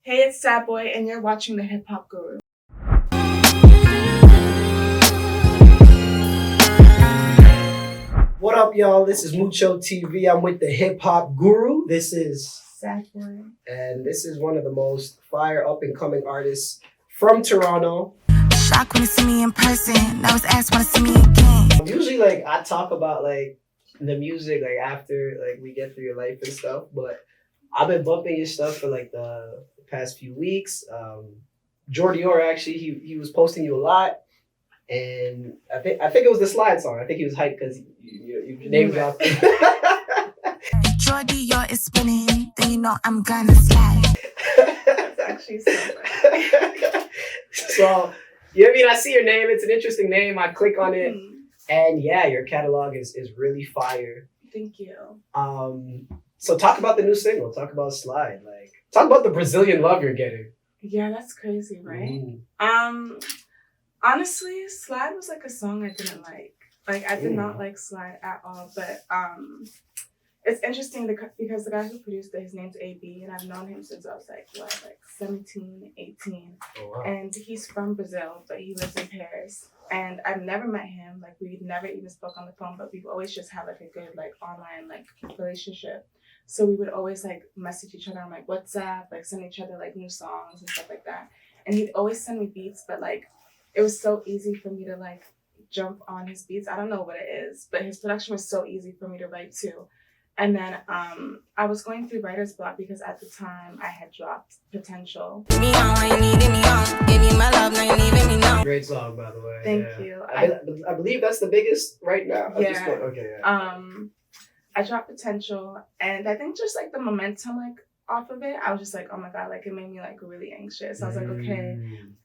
Hey, it's SadBoi, and you're watching The Hip Hop Guru. What up, y'all? This is Mucho TV. I'm with the Hip Hop Guru. This is SadBoi. And this is one of the most fire up and coming artists from Toronto. Shock when you see me in person. Now it's ask when to see me again. Usually, I talk about the music after we get through your life and stuff. But I've been bumping your stuff for the past few weeks. Jordy Orr actually he was posting you a lot, and I think it was the slide song. I think he was hyped because your name dropped. Jordy Orr is spinning, then you know I'm gonna slide. That's actually so funny. So, I see your name. It's an interesting name. I click on it, and yeah, your catalog is really fire. Thank you. So talk about the new single. Talk about Slide. Talk about the Brazilian love you're getting. Yeah, that's crazy, right? Mm. Honestly, Slide was a song I didn't like. I did not like Slide at all, but it's interesting because the guy who produced it, his name's AB, and I've known him since I was 17, 18. Oh, wow. And he's from Brazil, but he lives in Paris. And I've never met him. We never even spoke on the phone, but we've always just had a good online relationship. So we would always message each other on WhatsApp, send each other new songs and stuff like that. And he'd always send me beats, but it was so easy for me to jump on his beats. I don't know what it is, but his production was so easy for me to write to. And then I was going through writer's block because at the time I had dropped Potential. Me on, you needed me on. Give me my love, now you leaving me now. Great song, by the way. Thank you. I believe that's the biggest right now. I dropped Potential, and I think just the momentum off of it, I was just oh my god, it made me really anxious. I was okay,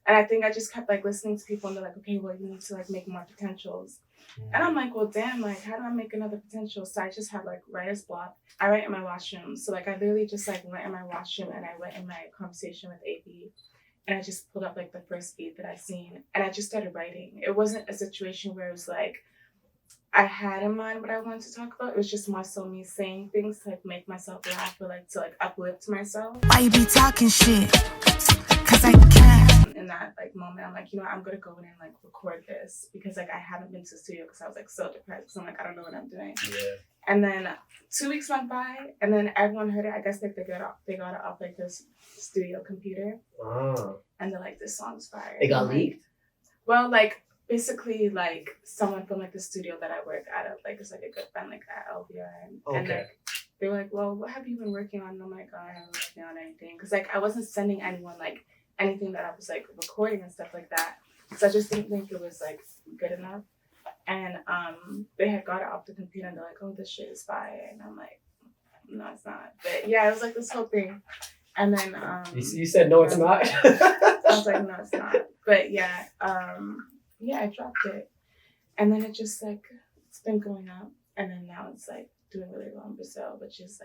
and I think I just kept listening to people, and they're okay, well, you need to make more Potentials. And I'm well, damn, how do I make another Potential? So I just had writer's block. I write in my washroom. So I literally just went in my washroom, and I went in my conversation with AB, and I just pulled up the first beat that I seen, and I just started writing. It wasn't a situation where it was I had in mind what I wanted to talk about. It was just more so me saying things to make myself laugh or to uplift myself. Why you be talking shit? Cause I can. In that moment, I'm I'm gonna go in and record this because I haven't been to the studio because I was so depressed. So I'm I don't know what I'm doing. Yeah. And then 2 weeks went by, and then everyone heard it. I guess they got it off this studio computer. Oh. And they're this song's fire. It got leaked? Well, basically someone from the studio that I work out of, it's a good friend at LVR, and they were well, what have you been working on? And I'm I haven't been working on anything because I wasn't sending anyone anything that I was recording and stuff like that, so I just didn't think it was good enough. And they had got it off the computer, and they're oh, this shit is fire, and I'm no, it's not. But yeah, it was this whole thing. And then you said no, it's not. I was no, it's not. But yeah, I dropped it, and then it just it's been going up, and then now it's doing really well in Brazil, which is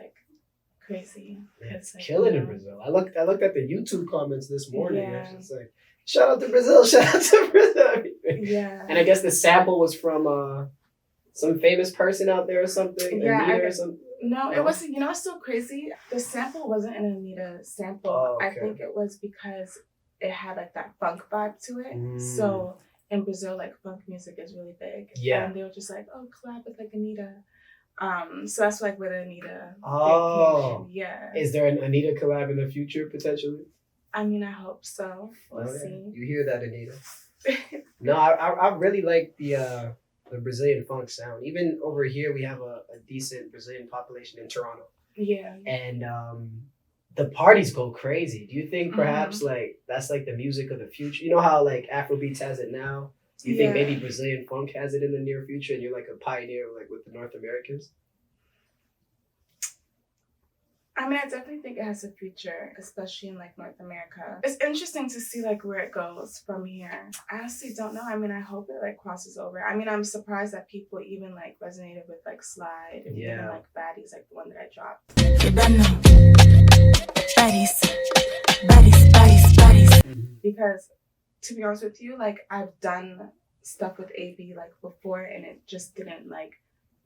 crazy. It's killing in Brazil. I looked at the YouTube comments this morning. Yeah. And it's just shout out to Brazil, shout out to Brazil. Yeah. And I guess the sample was from some famous person out there or something. Yeah, Anita or something. No, it wasn't. It's so crazy. The sample wasn't an Anita sample. Oh, okay. I think it was because it had that funk vibe to it. So in Brazil, funk music is really big. Yeah. And they were just oh, collab with Anita. So that's where the Anita. Oh. Yeah. Is there an Anita collab in the future potentially? I mean, I hope so. We'll see. You hear that, Anita? No, I really like the Brazilian funk sound. Even over here, we have a decent Brazilian population in Toronto. Yeah. And the parties go crazy. Do you think perhaps that's the music of the future? You know how Afrobeats has it now? Do you think maybe Brazilian funk has it in the near future, and you're a pioneer with the North Americans? I mean, I definitely think it has a future, especially in North America. It's interesting to see where it goes from here. I honestly don't know. I mean, I hope it crosses over. I mean, I'm surprised that people even resonated with Slide and even Baddies, the one that I dropped. Baddies. Because to be honest with you, I've done stuff with AB before, and it just didn't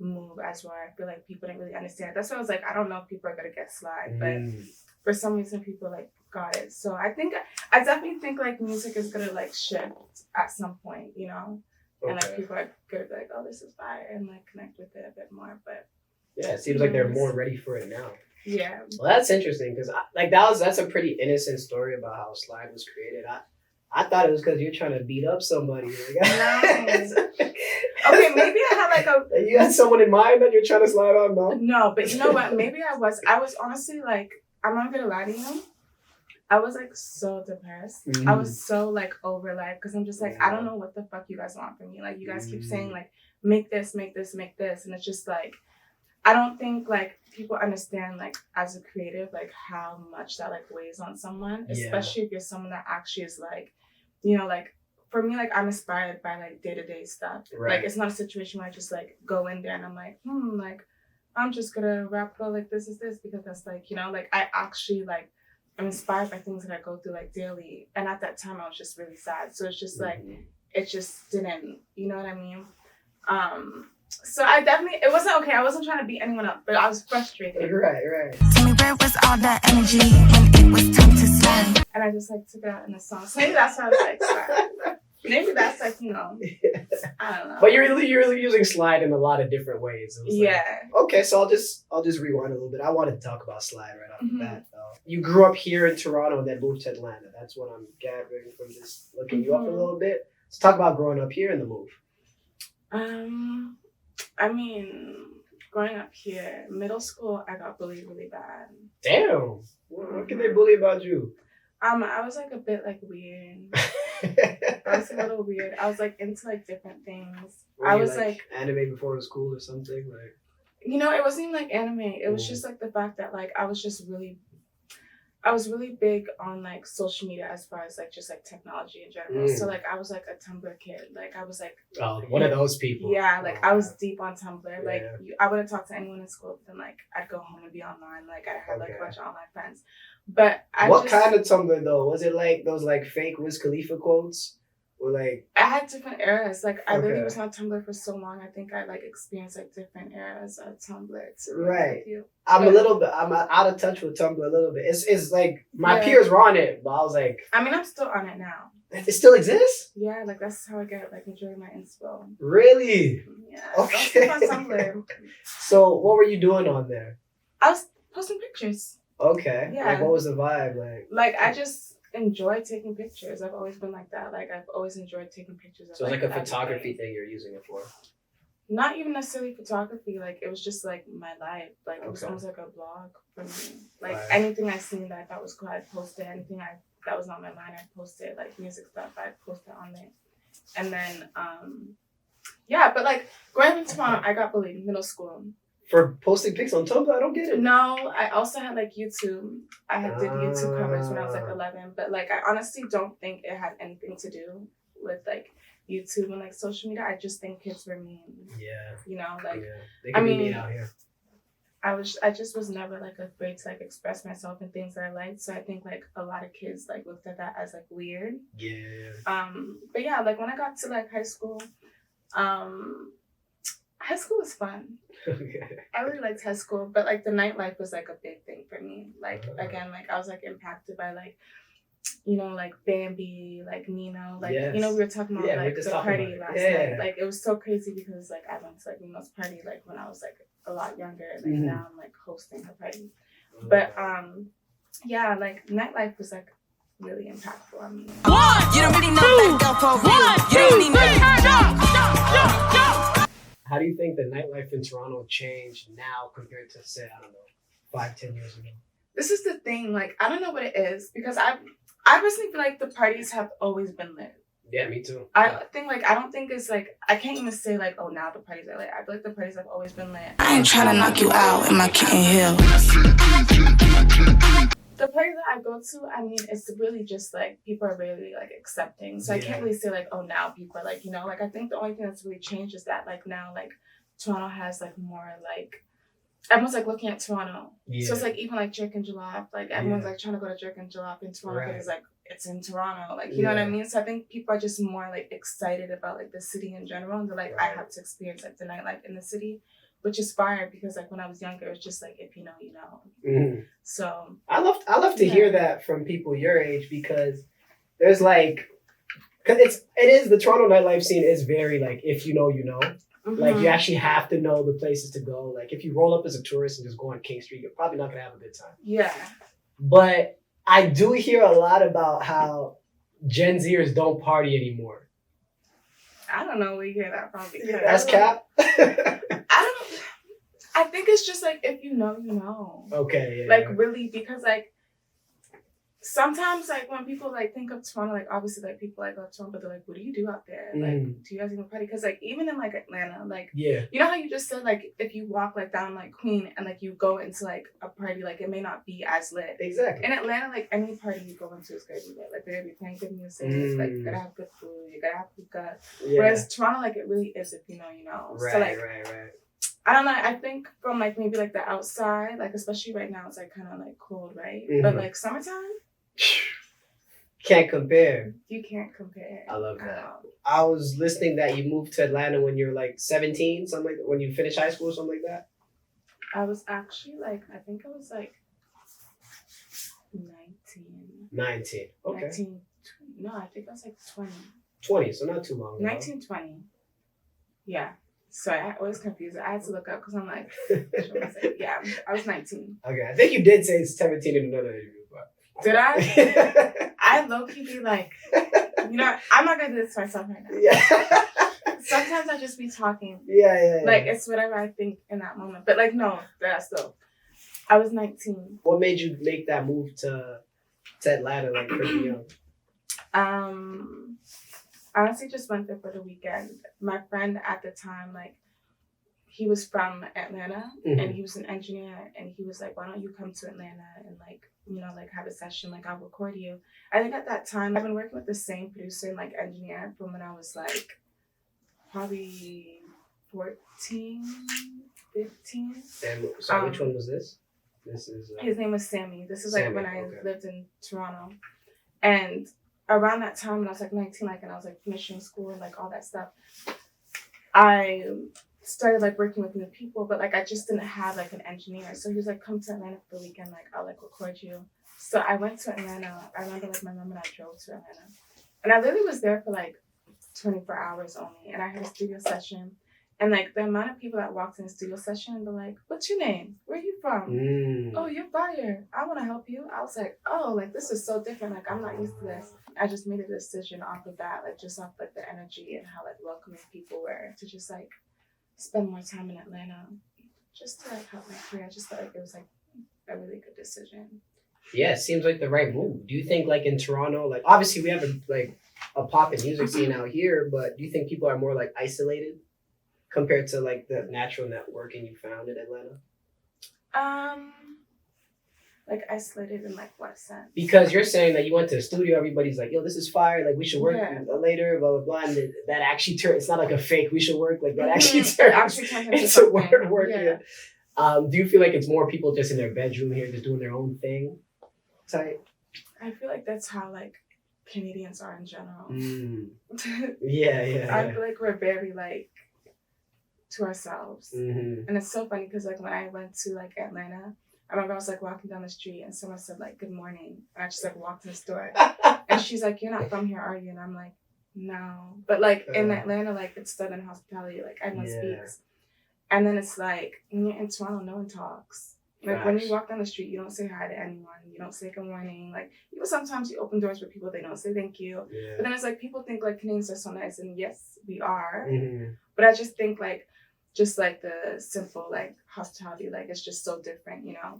move as well. I feel people didn't really understand. That's why I was I don't know if people are gonna get Slide, but for some reason people got it. So I definitely think like music is gonna like shift at some point, you know, and like people are gonna be like, oh, this is fire, and like connect with it a bit more. But yeah, it seems like they're more ready for it now. Yeah. Well, that's interesting because that's a pretty innocent story about how Slide was created. I thought it was because you're trying to beat up somebody. No. Okay, maybe I had like a. You had someone in mind that you're trying to slide on, no? No, but you know what? Maybe I was honestly like, I'm not gonna lie to you. I was like so depressed. I was so like over life because I'm just like, I don't know what the fuck you guys want from me. Like you guys keep saying like, make this, make this, make this, and it's just like, I don't think like people understand like as a creative like how much that like weighs on someone, especially if you're someone that actually is like, you know, like for me, like I'm inspired by like day-to-day stuff. Right. Like it's not a situation where I just like go in there and I'm like, like I'm just gonna rap about like this is this because that's like, you know, like I actually like I'm inspired by things that I go through like daily. And at that time I was just really sad. So it's just like it just didn't, you know what I mean? So it wasn't okay. I wasn't trying to beat anyone up, but I was frustrated. Right. Tell me where was all that energy when it was time to slide? And I just like took it out in a song. So maybe that's why I was like, slide. Maybe that's like, you know, I don't know. But you're really using Slide in a lot of different ways. Yeah. Like, okay, so I'll just rewind a little bit. I wanted to talk about Slide right off the bat, though. You grew up here in Toronto and then moved to Atlanta. That's what I'm gathering from just looking you up a little bit. Let's talk about growing up here and the move. I mean, growing up here, middle school, I got bullied really bad. Damn. What can they bully about you? I was like a bit like weird. I was a little weird. I was like into like different things. I was like anime before it was cool or something like. You know, it wasn't even like anime. It was just like the fact that like I was really big on like social media as far as like just like technology in general. So like I was like a Tumblr kid. Like I was like one of those people. Yeah, like I was deep on Tumblr. Yeah. Like I wouldn't talk to anyone in school, but then like I'd go home and be online. Like I had like a bunch of online friends. But what kind of Tumblr though? Was it like those like fake Wiz Khalifa quotes? Or like I had different eras. Like I really was on Tumblr for so long. I think I like experienced like different eras of Tumblr. Right. I'm out of touch with Tumblr a little bit. It's like my peers were on it, but I was like, I mean, I'm still on it now. It still exists? Yeah, like that's how I get like enjoying my inspo. Really? Yeah. Okay. On Tumblr. So what were you doing on there? I was posting pictures. Okay. Yeah. Like what was the vibe like? Like I just enjoy taking pictures. I've always been like that. Like I've always enjoyed taking pictures. So it's like a photography thing you're using it for? Not even necessarily photography. Like it was just like my life. Like it was almost like a blog for me. Like anything I seen that I thought was cool, I'd post it. Anything that was on my mind, I'd post it. Like music stuff, I'd post it on there. And then but like growing up in Toronto, I got bullied in middle school. For posting pics on Tumblr? I don't get it. No, I also had like YouTube. I did YouTube covers when I was like 11, but like I honestly don't think it had anything to do with like YouTube and like social media. I just think kids were mean. Yeah. You know, like they can be mean out here. I just was never like afraid to like express myself and things that I liked. So I think like a lot of kids like looked at that as like weird. Yeah. But yeah, like when I got to like high school was fun. I really liked high school, but like the nightlife was like a big thing for me. Like again, like I was like impacted by like, you know, like Bambi, like Nino, like you know, we were talking about like the party last night. Like it was so crazy because like I went to like Nino's party like when I was like a lot younger. Like now I'm like hosting her party. But like nightlife was like really impactful on me. You don't really know that girl for real. You don't really know. How do you think the nightlife in Toronto changed now compared to, say, I don't know, 5-10 years ago? This is the thing. Like, I don't know what it is because I personally feel like the parties have always been lit. Yeah, me too. I don't think it's like, I can't even say like, oh, now the parties are lit. I feel like the parties have always been lit. I ain't trying to knock you out in my kitten hill. The parties that I go to, I mean, it's really just like people are really like accepting. So I can't really say like, oh, now people are like, you know, like I think the only thing that's really changed is that like now like Toronto has like more like everyone's like looking at Toronto. So it's like even like Jerk and Jalop, like everyone's like trying to go to Jerk and Jalop in Toronto because like it's in Toronto, like you know what I mean. So I think people are just more like excited about like the city in general, and they're like, I have to experience like the nightlife in the city. which is fire because like when I was younger, it's just like if you know, you know. Mm-hmm. So I love to hear that from people your age because there's like, cause it is the Toronto nightlife scene is very like if you know, you know. Like you actually have to know the places to go. Like if you roll up as a tourist and just go on King Street, you're probably not gonna have a good time. Yeah. But I do hear a lot about how Gen Zers don't party anymore. I don't know where you hear that from because That's cap. I think it's just like if you know, you know. Okay. Yeah. Like really, because like sometimes like when people like think of Toronto, like obviously like people like love Toronto, but they're like, what do you do out there? Like, do you guys even party? Because like even in like Atlanta, like you know how you just said like if you walk like down like Queen and like you go into like a party, like it may not be as lit. Exactly. In Atlanta, like any party you go into is gonna be lit. Like they're gonna be playing good music, like you gotta have good food, you gotta have hookah. Yeah. Whereas Toronto, like it really is if you know, you know. Right, so like right. I don't know. I think from like maybe like the outside, like especially right now, it's like kind of like cold, right? But like summertime. Can't compare. You can't compare. I love that. I was listening that you moved to Atlanta when you were like 17, something like that, when you finished high school or something like that. I was actually like, I think I was like 19. 19. Okay. 19. No, I think I was like 20. 20, so not too long ago. 19, 20. Yeah. Sorry, I always confuse it. I had to look up because I'm like, yeah, I was 19. Okay, I think you did say 17 in another interview, but. Did I? I low-key be like, you know, I'm not going to do this to myself right now. Yeah. Sometimes I just be talking. Yeah. Like, it's whatever I think in that moment. But, like, no, that's still. I was 19. What made you make that move to Atlanta, like, pretty young? I honestly just went there for the weekend. My friend at the time, like, he was from Atlanta, and he was an engineer, and he was like, why don't you come to Atlanta and, like, you know, like, have a session, like, I'll record you. I think at that time, I've been working with the same producer and, like, engineer from when I was, like, probably 14, 15. And so which one was this? This is... his name was Sammy. This is, like, Sammy, when I lived in Toronto. And around that time, when I was, like, 19, like, and I was, like, finishing school and, like, all that stuff, I started like working with new people, but like I just didn't have like an engineer. So he was like, come to Atlanta for the weekend, like I'll like record you. So I went to Atlanta. I remember like my mom and I drove to Atlanta. And I literally was there for like 24 hours only. And I had a studio session. And like the amount of people that walked in the studio session, they're like, what's your name? Where are you from? Oh, you're fire. I want to help you. I was like, oh, like this is so different. Like I'm not used to this. I just made a decision off of that, like just off like the energy and how like welcoming people were to just like spend more time in Atlanta just to like help my career. I just felt like it was like a really good decision. Yeah, it seems like the right move. Do you think like in Toronto, like obviously we have a pop and music scene out here, but do you think people are more like isolated compared to like the natural networking you found in Atlanta? Like isolated in like what sense? Because you're saying that you went to the studio, everybody's like, yo, this is fire, like we should work later, blah, blah, blah. And that actually turned, it's not like a fake, we should work, like that actually turns into work. Yeah. Do you feel like it's more people just in their bedroom here, just doing their own thing type? I feel like that's how like Canadians are in general. Yeah. I feel like we're very like to ourselves. And it's so funny because like when I went to like Atlanta, I remember I was like walking down the street and someone said like, good morning. And I just like walked in the store and she's like, you're not from here, are you? And I'm like, no. But like in Atlanta, like it's Southern hospitality, like everyone speaks. And then it's like, when you're in Toronto, no one talks. Like when you walk down the street, you don't say hi to anyone. You don't say good morning. Like even sometimes you open doors for people, they don't say thank you. But then it's like people think like Canadians are so nice, and yes, we are. But I just think like just like the simple like hospitality, like it's just so different, you know.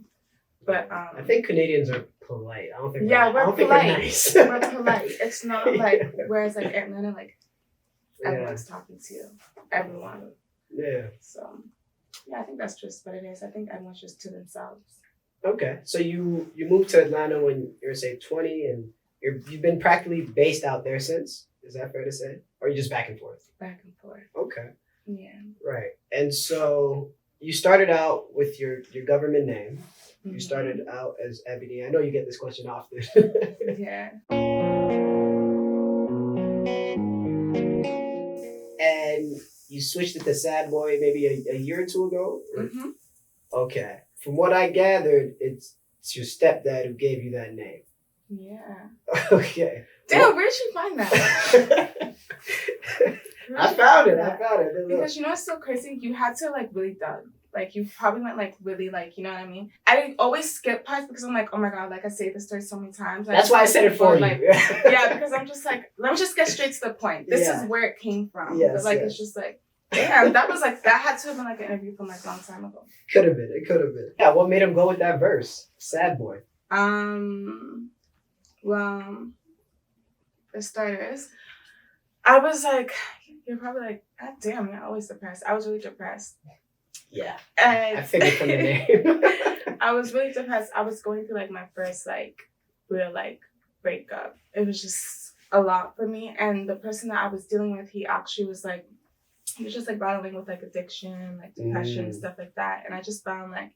But I think Canadians are polite. I don't think we're polite. We're nice. We're polite. It's not like whereas like Atlanta, like everyone's talking to you, everyone. Yeah. So yeah, I think that's just what it is. I think everyone's just to themselves. Okay, so you moved to Atlanta when you were say 20, and you've been practically based out there since. Is that fair to say, or are you just back and forth? Back and forth. Okay. Yeah. Right. And so you started out with your government name. You started out as Ebony. I know you get this question often. Yeah. And you switched it to SadBoi maybe a year or two ago? Mm-hmm. Okay. From what I gathered, it's your stepdad who gave you that name. Yeah. Okay. Damn, where'd you find that? I found it. Because you know what's so crazy? You had to like really dug. Like you probably went like really like, you know what I mean? I didn't always skip parts because I'm like, oh my God, like I say this story so many times. That's why I said it for you. Like, yeah, because I'm just like, let me just get straight to the point. This is where it came from. Yes, but like it's just like, damn, that was like that had to have been like an interview from like a long time ago. Could have been. It could have been. Yeah, what made him go with that verse? SadBoi. Well, for starters, I was like, you're probably like, God damn, you're always depressed. I was really depressed. Yeah. And I figured from the name. I was really depressed. I was going through like my first like real like breakup. It was just a lot for me. And the person that I was dealing with, he actually was like, he was just like battling with like addiction, like depression, stuff like that. And I just found like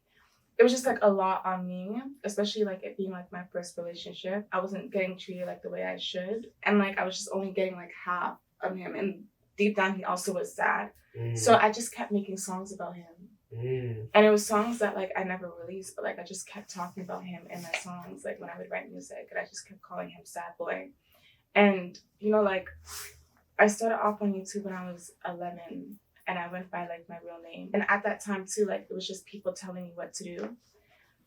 it was just like a lot on me, especially like it being like my first relationship. I wasn't getting treated like the way I should. And like I was just only getting like half of him. And deep down he also was sad. So I just kept making songs about him. And it was songs that like I never released, but like I just kept talking about him in my songs, like when I would write music, and I just kept calling him SadBoi. And you know, like I started off on YouTube when I was 11, and I went by like my real name. And at that time too, like it was just people telling me what to do,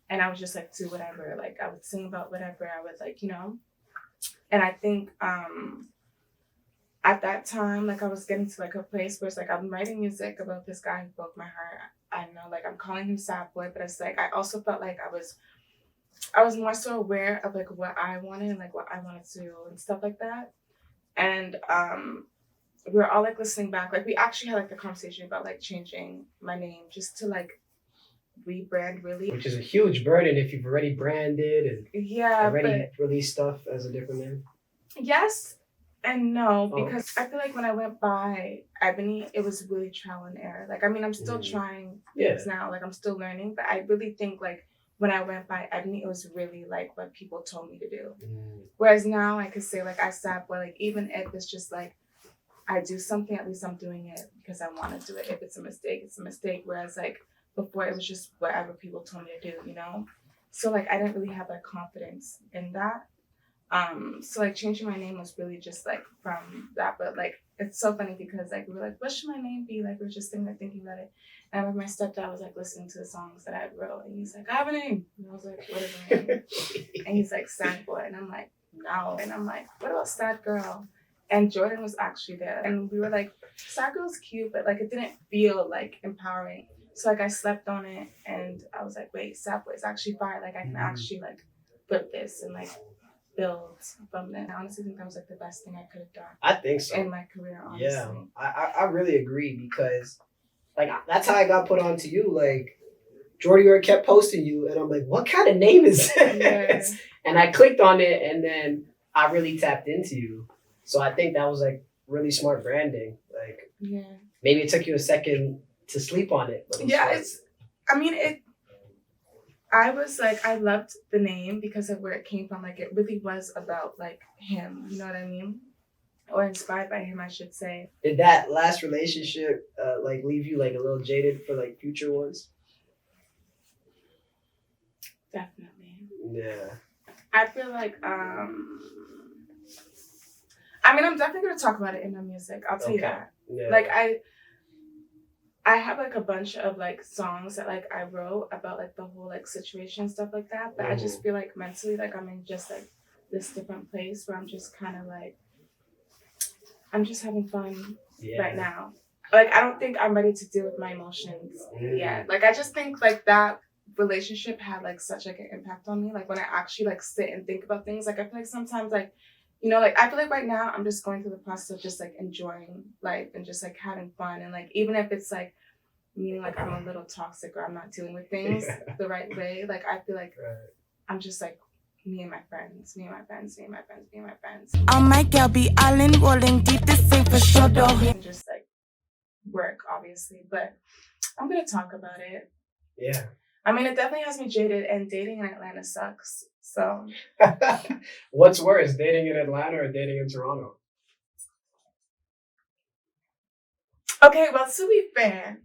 and I was just like do whatever. Like I would sing about whatever. I would like, you know. And I think at that time, like I was getting to like a place where it's like I'm writing music about this guy who broke my heart. I know, like I'm calling him SadBoi, but it's like I also felt like I was more so aware of like what I wanted and like what I wanted to do and stuff like that. And we were all like listening back. Like we actually had like a conversation about like changing my name just to like rebrand really. Which is a huge burden if you've already branded and already released stuff as a different name. Yes. And no, because I feel like when I went by Ebony, it was really trial and error. Like, I mean, I'm still trying things now. Like, I'm still learning. But I really think, like, when I went by Ebony, it was really, like, what people told me to do. Whereas now I could say, like, I SadBoi, like, even if it's just, like, I do something, at least I'm doing it because I want to do it. If it's a mistake, it's a mistake. Whereas, like, before it was just whatever people told me to do, you know? So, like, I didn't really have, like, confidence in that. So like changing my name was really just like from that, but like it's so funny because like we were like, what should my name be? Like we were just thinking about it. And I remember my stepdad was like listening to the songs that I wrote, and he's like, I have a name. And I was like, what is my name? And he's like, SadBoi. And I'm like, no. And I'm like, what about Sad Girl? And Jordan was actually there, and we were like, Sad Girl's cute, but like it didn't feel like empowering. So like I slept on it, and I was like, wait, SadBoi is actually fire. Like I can actually like flip this and like build from it. I honestly think that was like the best thing I could have done. I think so. In my career, honestly. Yeah, I really agree because like that's how I got put onto you. Like Jordy kept posting you, and I'm like, what kind of name is this? Yeah. And I clicked on it, and then I really tapped into you. So I think that was like really smart branding. Like maybe it took you a second to sleep on it. But I was like, I loved the name because of where it came from. Like, it really was about, like, him. You know what I mean? Or inspired by him, I should say. Did that last relationship, like, leave you, like, a little jaded for, like, future ones? Definitely. Yeah. I feel like, I'm definitely going to talk about it in my music. I'll tell you that. Yeah. Like, I have like a bunch of like songs that like I wrote about like the whole like situation, stuff like that. But I just feel like mentally like I'm in just like this different place where I'm just kind of like, I'm just having fun right now. Like, I don't think I'm ready to deal with my emotions yet. Like, I just think like that relationship had like such like an impact on me. Like when I actually like sit and think about things, like I feel like sometimes like, you know, like I feel like right now I'm just going through the process of just like enjoying life and just like having fun. And like, even if it's like, meaning like I'm a little toxic or I'm not dealing with things the right way, like I feel like I'm just like me and my friends. Oh my girl be all in rolling deep, this ain't for sure though. And just like work, obviously, but I'm gonna talk about it. Yeah. I mean, it definitely has me jaded, and dating in Atlanta sucks. So. What's worse, dating in Atlanta or dating in Toronto? Okay, well, to be fair,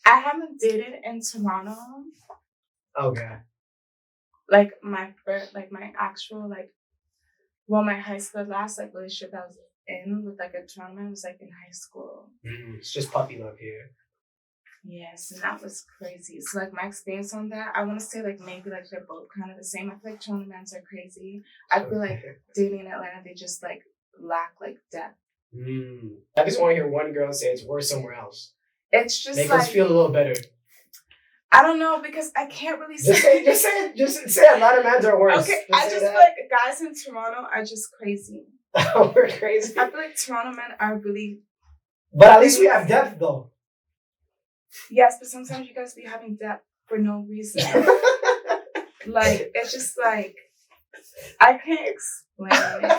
I haven't dated in Toronto. Okay. Like my first, like my actual, like, well, my high school last like relationship I was in with like a Toronto man was like in high school. It's just puppy love here. Yes, and that was crazy. So like my experience on that, I want to say like maybe like they're both kind of the same. I feel like Toronto men are crazy. I feel like dating in Atlanta, they just like lack like depth. I just want to hear one girl say it's worse somewhere else. It's just make like, us feel a little better. I don't know because I can't really say. Just say a lot of men are worse. Okay, I just feel like guys in Toronto are just crazy. We're crazy. I feel like Toronto men are really. But at least we have depth though. Yes, but sometimes you guys be having depth for no reason. Like, it's just like, I can't explain it.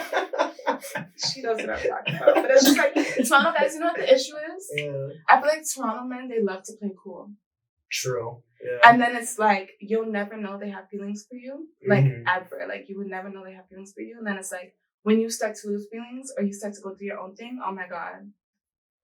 She knows what I'm talking about. But it's just like, Toronto guys, you know what the issue is? Yeah. I feel like Toronto men, they love to play cool. True. Yeah. And then it's like, you'll never know they have feelings for you. Like, ever. Like, you would never know they have feelings for you. And then it's like, when you start to lose feelings or you start to go through your own thing, oh my God.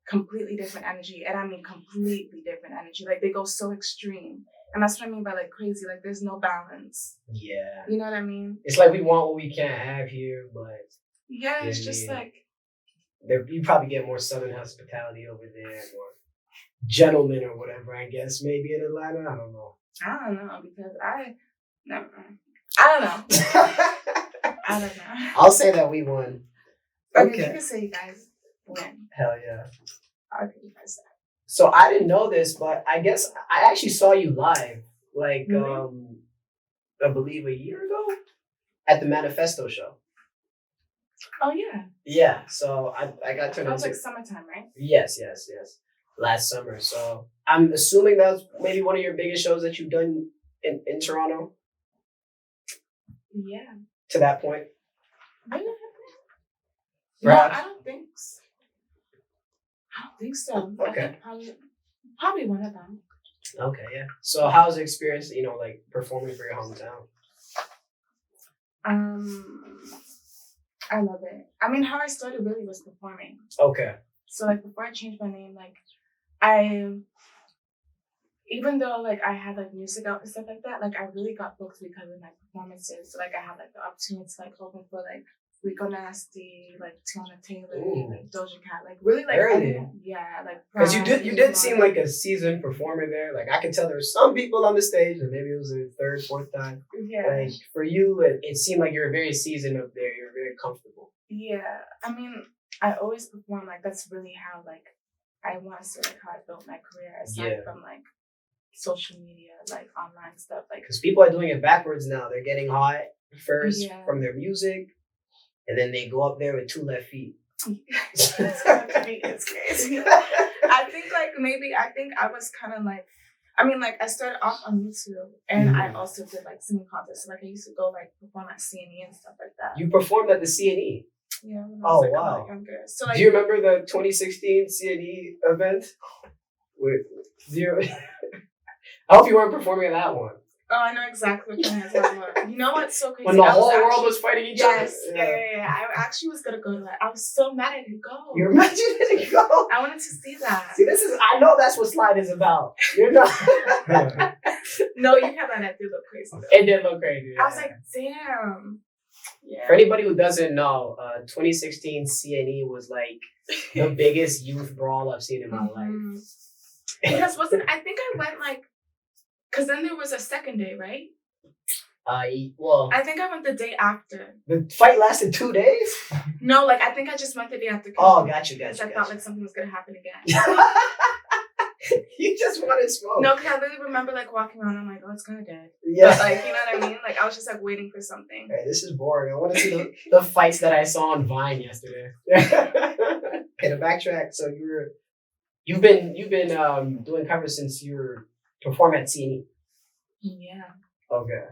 Completely different energy. And I mean completely different energy. Like they go so extreme. And that's what I mean by like crazy. Like there's no balance. Yeah. You know what I mean? It's like we want what we can't have here, but yeah, it's just like you probably get more southern hospitality over there, more gentlemen or whatever, I guess, maybe in Atlanta. I don't know. I don't know because I don't know. I don't know. I'll say that we won. Okay, you can say you guys win. Hell yeah. Okay, you guys say. So I didn't know this, but I guess I actually saw you live, like I believe a year ago at the Manifesto show. Oh yeah. Yeah. So I got turned on. That was like summertime, right? Yes. Last summer. So I'm assuming that's maybe one of your biggest shows that you've done in Toronto. Yeah. To that point. Really? No, I don't think so. I don't think so. Okay. I think probably one of them. Okay, yeah. So how's the experience, like performing for your hometown? I love it. I mean, how I started really was performing. Okay. So like before I changed my name, like even though like I had like music out and stuff like that, like I really got booked because of my performances. So like I had like the opportunity to like open for like Rico Nasty, like Tiana Taylor, like Doja Cat, like really like yeah, like because you did seem like a seasoned performer there. Like I could tell there were some people on the stage, and maybe it was their third, fourth time. Yeah. Like for you, it seemed like you were very seasoned up there. You were very comfortable. Yeah, I mean, I always perform. Like that's really how like I want to say like how I built my career aside from like social media, like online stuff. Like because people are doing it backwards now. They're getting hot first from their music. And then they go up there with 2 left feet. It's crazy. I think I was kind of like, I mean, like I started off on YouTube and I also did like singing contests. So, like I used to go like perform at CNE and stuff like that. You performed at the CNE? Yeah. When I was, like, wow. A lot younger. So, like, do you remember the 2016 CNE event? I hope you weren't performing at that one. Oh, I know exactly what you're talking about. You know what's so crazy? When the whole world was fighting each other? Yeah. I actually was going to go to that. I was so mad I didn't go. You were mad you didn't go? I wanted to see that. See, I know that's what Slide is about. You're not. No, you have that. It did look crazy. Though. It did look crazy. I was like, damn. Yeah. For anybody who doesn't know, 2016 CNE was like the biggest youth brawl I've seen in my life. Because I think I went like, because then there was a second day, right? Well, I think I went the day after. The fight lasted 2 days? No, like I think I just went the day after. Oh, got you. I thought like something was gonna happen again. You just wanted smoke. No, because I really remember like walking around. I'm like, oh, it's kind of dead. Yeah. But, like, you know what I mean? Like I was just like waiting for something. Hey, this is boring. I want to see the fights that I saw on Vine yesterday. Okay, to backtrack. So you've been doing covers since you were performing at CNE. Yeah. Okay.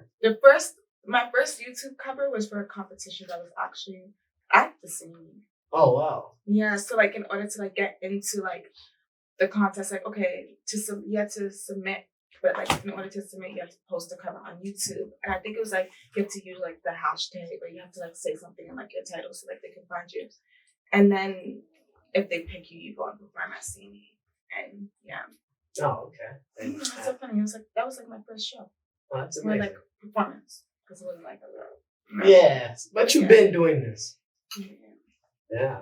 My first YouTube cover was for a competition that was actually at the CNE. Oh wow. Yeah. So like in order to like get into like the contest, like okay, you had to submit but like in order to submit, you have to post a cover on YouTube. And I think it was like you have to use like the hashtag, or you have to like say something in like your title so like they can find you. And then if they pick you, you go and perform at CNE. And yeah. Oh, okay. And, It's so funny. It was like that was like my first show. oh, that's Or amazing. like performance. Because it wasn't like a girl. Yeah, but you've been doing this. Yeah.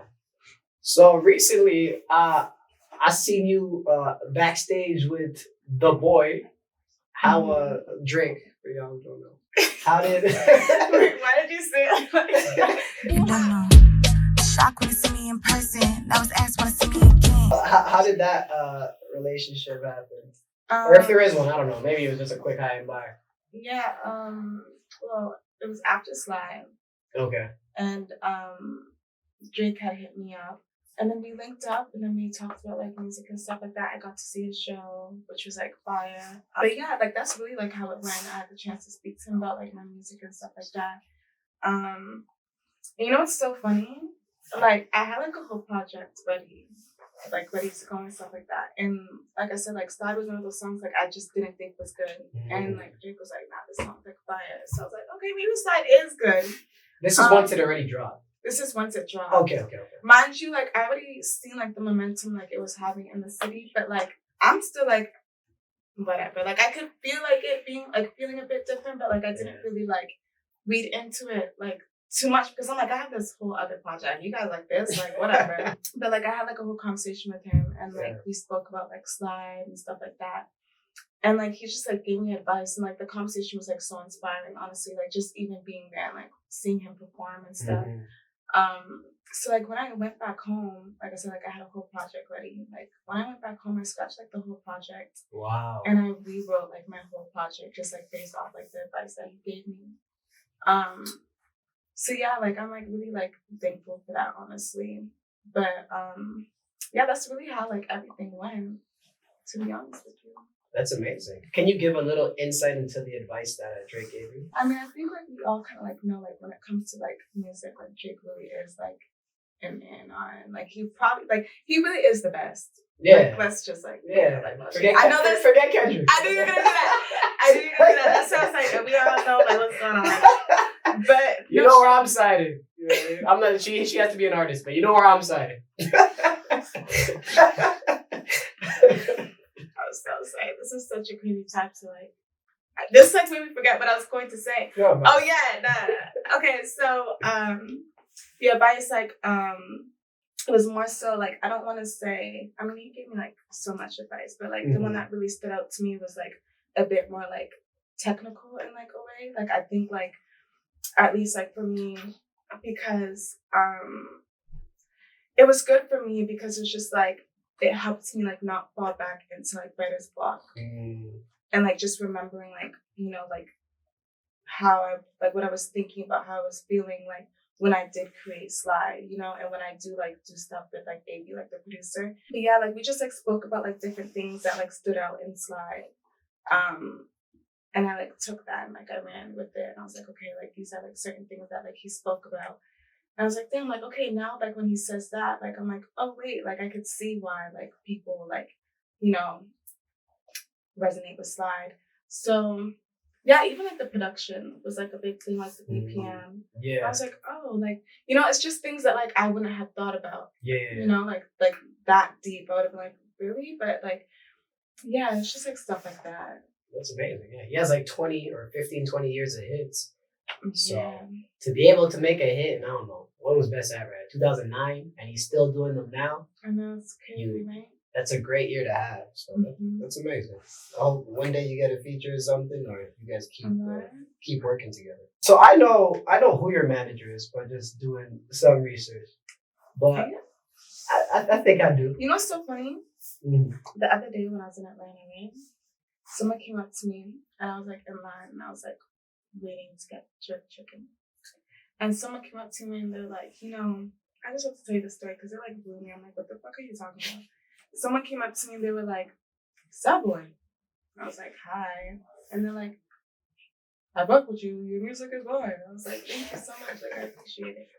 So recently, I seen you backstage with TheHipHopGuru. How Drake, for y'all who don't know. How did? Wait, why did you say it like that? You don't know. Shock when you see me in person. That was asked when I see me again. How did that relationship happen? Or if there is one, I don't know. Maybe it was just a quick high and by. Yeah. Well, it was after Slide, Okay. and Drake had hit me up, and then we linked up, and then we talked about like music and stuff like that. I got to see his show, which was like fire. But yeah, like that's really like how it went. I had the chance to speak to him about like my music and stuff like that. You know what's so funny? Like I had like a whole project ready to go and stuff like that. And like I said, like Slide was one of those songs like I just didn't think was good. And like Drake was like, nah, this song's like fire. So I was like, okay, maybe Slide is good. This is once it already dropped. This is once it dropped. Okay. Mind you, like I already seen like the momentum like it was having in the city, but like I'm still like whatever. Like I could feel like it being like feeling a bit different, but like I didn't really like read into it like too much because I'm like, I have this whole other project. You guys like this, like whatever. But like I had like a whole conversation with him, and like we spoke about like Slide and stuff like that. And like he just like gave me advice, and like the conversation was like so inspiring, honestly. Like just even being there and like seeing him perform and stuff. So like when I went back home, like I said, like I had a whole project ready. Like when I went back home, I scratched like the whole project. Wow. And I rewrote like my whole project just like based off like the advice that he gave me. So yeah, like I'm like really like thankful for that, honestly. But yeah, that's really how like everything went, to be honest with you. That's amazing. Can you give a little insight into the advice that Drake gave you? I mean, I think like we all kind of like know like when it comes to like music, like Drake really is like an A&R, like he really is the best. Yeah. Like, let's just like I know this. Forget Kendrick. I knew you were gonna do that. That's what I was like. We all know like what's going on. But you know where I'm siding. You know what I mean? I'm not. She has to be an artist, but you know where I'm siding. I was saying, this is such a crazy time to like. This like made me forget what I was going to say. No, oh yeah, nah. Okay, so the advice like it was more so like I don't want to say. I mean, he gave me like so much advice, but like the one that really stood out to me was like a bit more like technical in like a way. Like I think like at least like for me because it was good for me because it's just like. It helped me like not fall back into like writer's block and like just remembering like you know like how I like what I was thinking about, how I was feeling like when I did create Slide, you know, and when I do stuff with like AB, like the producer. But yeah, like we just like spoke about like different things that like stood out in Slide, and I like took that and like I ran with it, and I was like, okay, like these are like certain things that like he spoke about. And I was like, damn, like, okay, now, like, when he says that, like, I'm like, oh, wait, like, I could see why, like, people, like, you know, resonate with Slide. So, yeah, even, like, the production was, like, a big thing, like, the BPM. Yeah. I was like, oh, like, you know, it's just things that, like, I wouldn't have thought about. Yeah. You know, like that deep. I would have been like, really? But, like, yeah, it's just, like, stuff like that. That's amazing, yeah. He has, like, 20 or 15, 20 years of hits. So, yeah. To be able to make a hit, I don't know. When was Best Ever? 2009, and he's still doing them now. I know, it's crazy, right? That's a great year to have. So that's amazing. I hope one day you get a feature or something, or you guys keep working together. So I know who your manager is, but just doing some research. But I think I do. You know what's so funny? The other day when I was in Atlanta, right? Someone came up to me, and I was like in line, and I was like waiting to get jerk chicken. And someone came up to me and they're like, you know, I just have to tell you the story because it like blew me. I'm like, what the fuck are you talking about? Someone came up to me and they were like, SadBoi. I was like, hi. And they're like, I fuck with you. Your music is fire. I was like, thank you so much. Like, I appreciate it.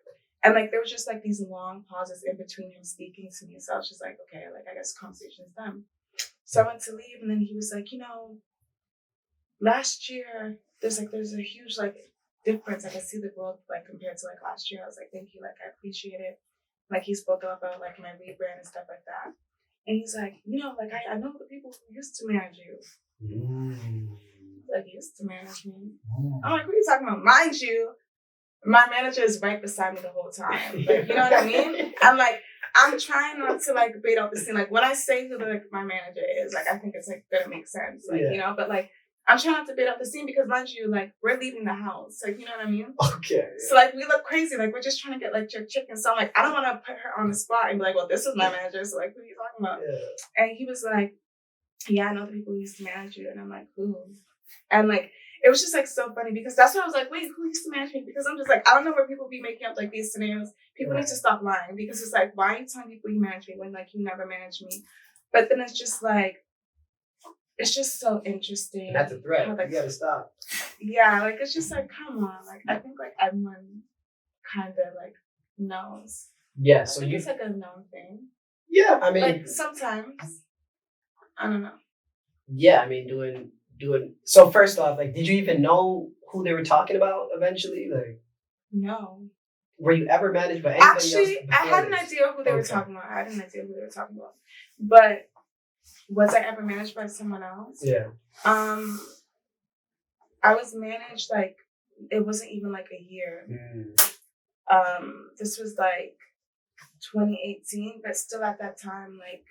And like, there was just like these long pauses in between him speaking to me. So I was just like, okay, like, I guess conversation's done. So I went to leave and then he was like, you know, last year, there's a huge like difference. Like I see the growth like compared to like last year. I was like, thank you, like I appreciate it. Like he spoke about like my rebrand and stuff like that. And he's like, like I know the people who used to manage you. Like used to manage me. I'm like, what are you talking about? Mind you, my manager is right beside me the whole time. Like, you know what I mean? I'm trying not to like bait out the scene. Like when I say who like my manager is, like I think it's like gonna make sense. Like, but like I'm trying not to bait out the scene because mind you, like we're leaving the house. Like, you know what I mean? Okay. Yeah. So like we look crazy. Like we're just trying to get like jerk chicken. So I'm like, I don't want to put her on the spot and be like, well, this is my manager. So like, what are you talking about? Yeah. And he was like, yeah, I know the people who used to manage you. And I'm like, who? And like, it was just like so funny because that's when I was like, wait, who used to manage me? Because I'm just like, I don't know where people be making up like these scenarios. People need to stop lying because it's like, why are you telling people you manage me when like you never managed me? But then it's just like, it's just so interesting. And that's a threat. How, like, you gotta stop. Yeah, like it's just like, come on. Like I think like everyone kind of like knows. Yeah, so it's like a known thing. Yeah, I mean, like sometimes I don't know. Yeah, I mean, doing. So first off, like, did you even know who they were talking about eventually? Like, no. Were you ever managed by anybody Actually, else? I had an idea who they were talking about. But was I ever managed by someone else? Yeah. I was managed like it wasn't even like a year. This was like 2018, but still at that time, like,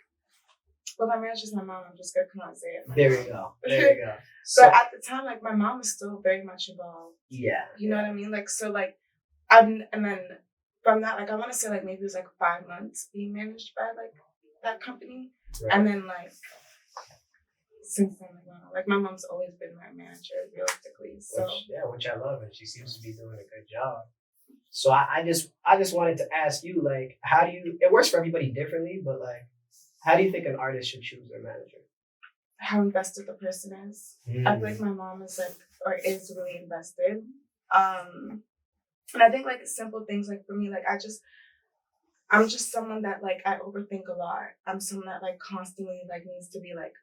well, my manager's my mom. I'm just gonna come out and say it. There you go. So, but at the time, like, my mom was still very much involved. Yeah. You know what I mean? Like, so, like, and then from that, like, I want to say, like, maybe it was like 5 months being managed by like that company, and then like since then, like, my mom's always been my manager, realistically. So which I love, and she seems to be doing a good job. So I just wanted to ask you, like, how do you? It works for everybody differently, but like, how do you think an artist should choose their manager? How invested the person is. I feel like my mom is like, or is really invested. And I think like simple things, like for me, like I'm just someone that like I overthink a lot. I'm someone that like constantly like needs to be like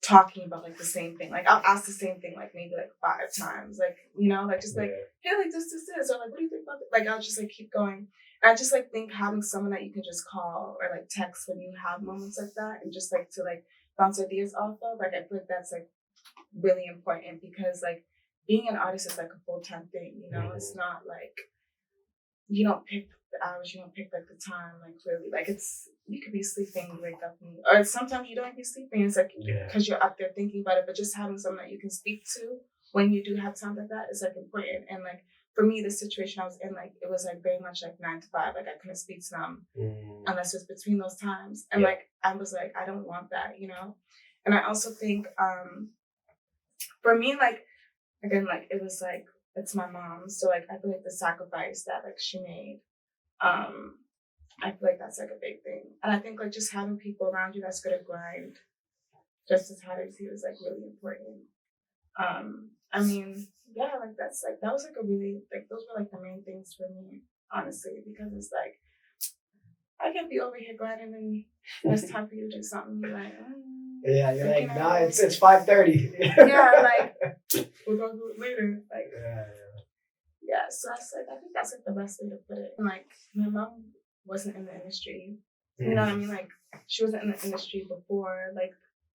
talking about like the same thing. Like I'll ask the same thing like maybe like 5 times. Like, you know, like just like, hey, like this, or like what do you think about this? Like I'll just like keep going. And I just like think having someone that you can just call or like text when you have moments like that and just like to like bounce ideas off of. Like I feel like that's like really important because like being an artist is like a full-time thing, you know? It's not like you don't pick the hours, you don't pick like the time, like really, like it's, you could be sleeping, you wake up, or sometimes you don't be sleeping. It's like because you're up there thinking about it, but just having someone that you can speak to when you do have time like that is like important. And like for me, the situation I was in, like it was like very much like 9 to 5. Like I couldn't speak to them unless it's between those times. And like I was like, I don't want that, you know. And I also think for me, like again, like it was like it's my mom, so like I feel like the sacrifice that like she made, I feel like that's like a big thing. And I think like just having people around you that's gonna grind just as hard as you is like really important. I mean, yeah, like that's like that was like a really like those were like the main things for me, honestly, because it's like I can't be over here grinding and it's time for you to do something. You're like, yeah, you're like, nah, it's 5:30. Yeah, like we're gonna do it later. Like, yeah. So that's like I think that's like the best way to put it. And like my mom wasn't in the industry. You know what I mean? Like she wasn't in the industry before. Like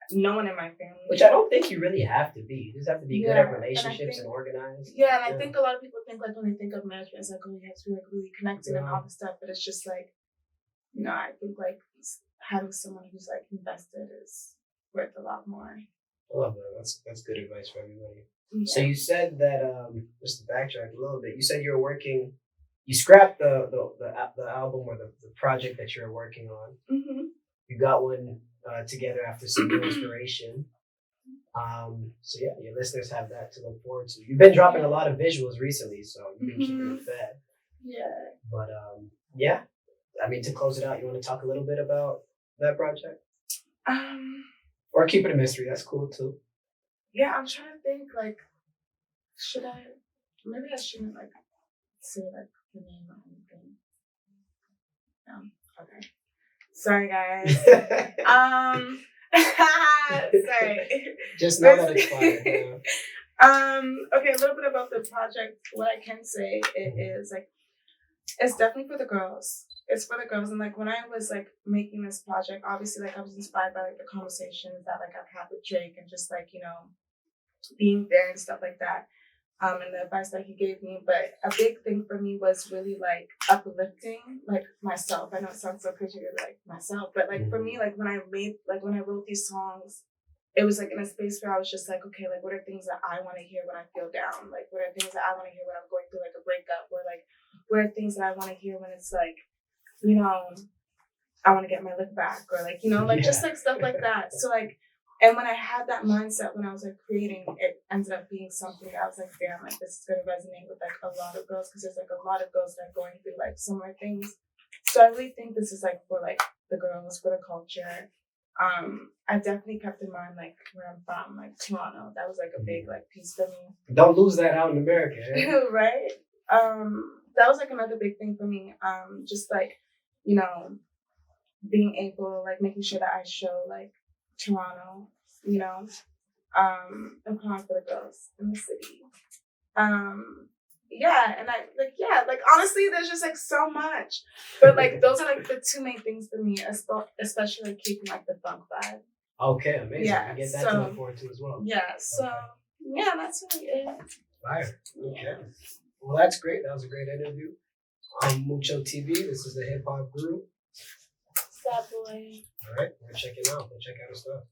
no one in my family. Which I don't think you really have to be. You just have to be good at relationships and organized. Yeah, and I think a lot of people think like when they think of management, it's like, oh, you have to be like really connected and all this stuff. But it's just like, you know, I think like having someone who's like invested is worth a lot more. I love that. That's good advice for everybody. Yeah. So you said that just to backtrack a little bit, you said you were working. You scrapped the album or the project that you were working on. Mm-hmm. You got one together after some new inspiration. So yeah, your listeners have that to look forward to. You've been dropping a lot of visuals recently, so you've been keeping it fed. Yeah. But yeah, I mean, to close it out, you want to talk a little bit about that project? Or keep it a mystery. That's cool too. Yeah, I'm trying to think. Like, should I? Maybe I shouldn't like say like the name or anything. No. Okay. Sorry, guys. Sorry. Just know that it's fine. Yeah. Okay, a little bit about the project. What I can say it is like it's definitely for the girls. It's for the girls, and like when I was like making this project, obviously like I was inspired by like the conversations that like I've had with Drake and just like being there and stuff like that. And the advice that he gave me. But a big thing for me was really like uplifting like myself. I know it sounds so cliche to be like myself, but like for me, like when I wrote these songs, it was like in a space where I was just like, okay, like what are things that I want to hear when I feel down? Like what are things that I want to hear when I'm going through like a breakup? Or like what are things that I want to hear when it's like, I want to get my lick back, or like, like just like stuff like that. So like, and when I had that mindset when I was like creating, it ended up being something that I was like, damn, like this is gonna resonate with like a lot of girls, because there's like a lot of girls that are going through like similar things. So I really think this is like for like the girls, for the culture. I definitely kept in mind like where I'm from, like Toronto. That was like a big like piece for me. Don't lose that out in America, eh? Right? That was like another big thing for me. Just like, being able, like making sure that I show like Toronto, I'm calling for the girls in the city. And like honestly, there's just like so much, but like those are like the two main things for me, especially like keeping like the funk vibe. Okay, amazing. Yeah, I get that to look forward to as well. Yeah, so okay. That's really it. Fire. Okay. Well, that's great. That was a great interview. Mucho TV. This is the Hip Hop Guru. SadBoi. All right, we're checking out. We'll check out his stuff.